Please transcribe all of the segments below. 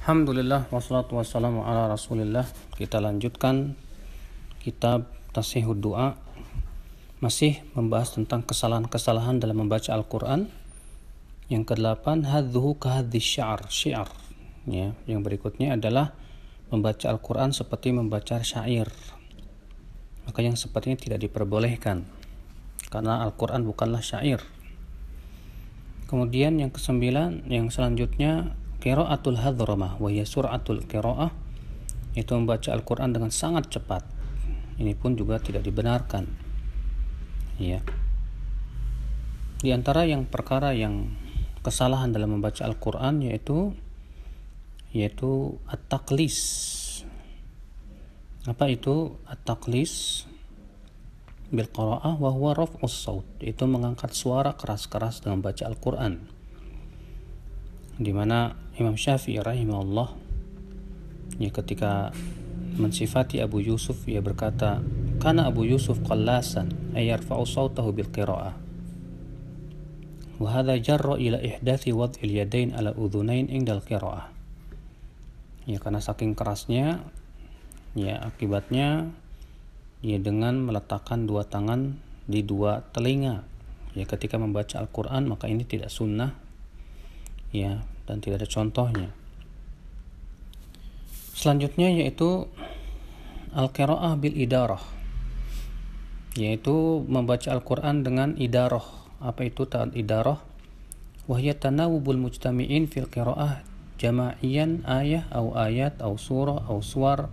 Alhamdulillah wassalatu wassalamu ala rasulillah. Kita lanjutkan kitab Tasihud Du'a, masih membahas tentang kesalahan-kesalahan dalam membaca Al-Quran. Yang ke-8, hadzuhu kahadzi syiar. Ya, yang berikutnya adalah membaca Al-Quran seperti membaca syair. Maka yang seperti ini tidak diperbolehkan, karena Al-Quran bukanlah syair. Kemudian yang ke-9, yang selanjutnya, qiraatul hadramah wa hiya sur'atul qiraah, itu membaca Al-Quran dengan sangat cepat. Ini pun juga tidak dibenarkan. Ya. Di antara yang perkara yang kesalahan dalam membaca Al-Quran yaitu at-taqlis. Apa itu at-taqlis? Bil qiraah wa huwa raf'us shaut, itu mengangkat suara keras-keras dengan baca Al-Quran. Di mana Imam Syafi'i rahimahullah, ya, ketika mensifati Abu Yusuf, ia berkata, kana Abu Yusuf qallasan ay yarfa'u sautahu bil qiraah wa hadha jarra ila ihdathi wad'il yadain ala udhunain indal qiraah. Ya, karena saking kerasnya, ya, akibatnya ya dengan meletakkan dua tangan di dua telinga, ya, ketika membaca Al-Quran, maka ini tidak sunnah, ya, dan tidak ada contohnya. Selanjutnya yaitu al-qiraah bil idarah, yaitu membaca Al-Quran dengan idarah. Apa itu idarah? Wahya tanawubul mujtami'in fil qiraah jama'iyan ayah au ayat au surah au suwar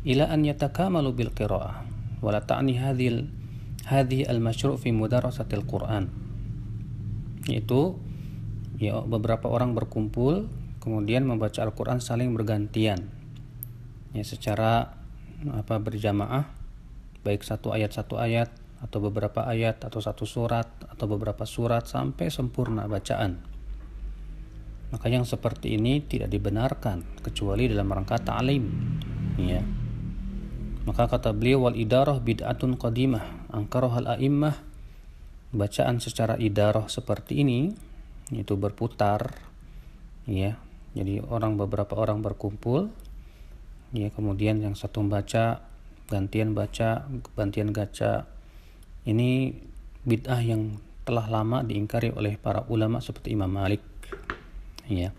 ila an yatakamalu bil qiraah wala ta'ni hadhihi al-masyru' fi mudarasatil Quran. Yaitu, ya, beberapa orang berkumpul kemudian membaca Al-Quran saling bergantian, ya, secara berjamaah, baik satu ayat atau beberapa ayat atau satu surat atau beberapa surat sampai sempurna bacaan. Maka yang seperti ini tidak dibenarkan kecuali dalam rangka ta'lim, ya. Maka kata beliau, wal idarah bid'atun qadimah angkaraha al-a'immah. Bacaan secara idarah seperti ini, itu berputar, ya. Jadi beberapa orang berkumpul, ya, kemudian yang satu membaca, gantian baca, gantian gaca. Ini bid'ah yang telah lama diingkari oleh para ulama seperti Imam Malik, ya.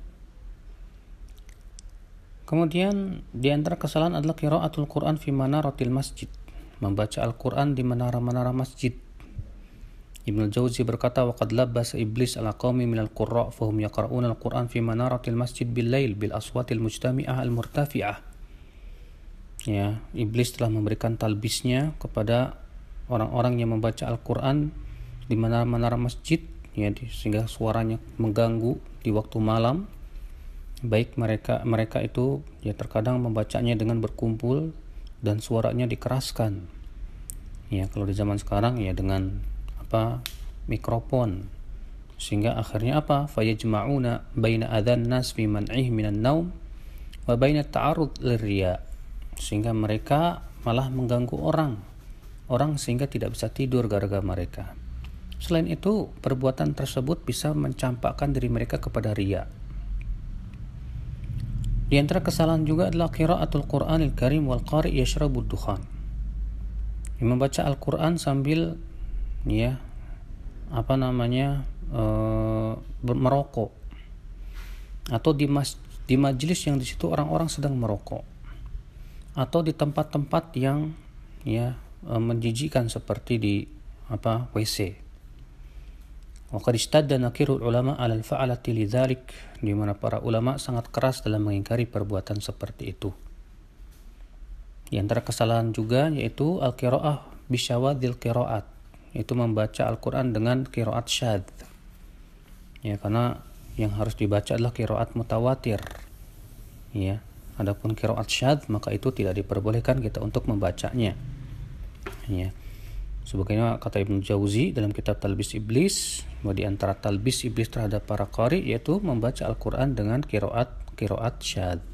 Kemudian di antara kesalahan adalah qiraatul Quran fi manaratil masjid, membaca Al-Quran di menara-menara masjid. Ibnu Jauzi berkata, waqad labbasa iblis ala qaumi minal qurra fahum yaqra'una al-Quran fi manaratil masjid bil lail bil aswatil mujtami'ah al-murtafi'ah. Ya, iblis telah memberikan talbisnya kepada orang-orang yang membaca Al-Quran di menara-menara masjid, ya, sehingga suaranya mengganggu di waktu malam. Baik mereka itu, ya, terkadang membacanya dengan berkumpul dan suaranya dikeraskan. Ya, kalau di zaman sekarang, ya, dengan mikrofon, sehingga akhirnya fayajma'una baina adzan nas fi man'ih minan naum wa baina ta'arud lirriya, sehingga mereka malah mengganggu orang sehingga tidak bisa tidur gara-gara mereka. Selain itu, perbuatan tersebut bisa mencampakkan diri mereka kepada riya. Di antara kesalahan juga adalah qiraatul Qur'anil Karim wal qari' yashrabu dukhan. Membaca Al-Quran sambil, ya, merokok, atau di majelis yang di situ orang-orang sedang merokok, atau di tempat-tempat yang, ya, menjijikkan seperti di WC. Wa qad istadda nakirul ulama 'ala al-fa'alati lidzalik, di mana para ulama sangat keras dalam mengingkari perbuatan seperti itu. Di antara kesalahan juga yaitu al-qiraah bisyawadil qiraat, itu membaca Al-Quran dengan qiraat syadz, ya, karena yang harus dibaca adalah qiraat mutawatir, ya. Adapun qiraat syadz, maka itu tidak diperbolehkan kita untuk membacanya, ya. Sebagaimana kata Ibnu Jauzi dalam kitab Talbis Iblis, bahwa di antara talbis iblis terhadap para qari yaitu membaca Al-Quran dengan qiraat syadz.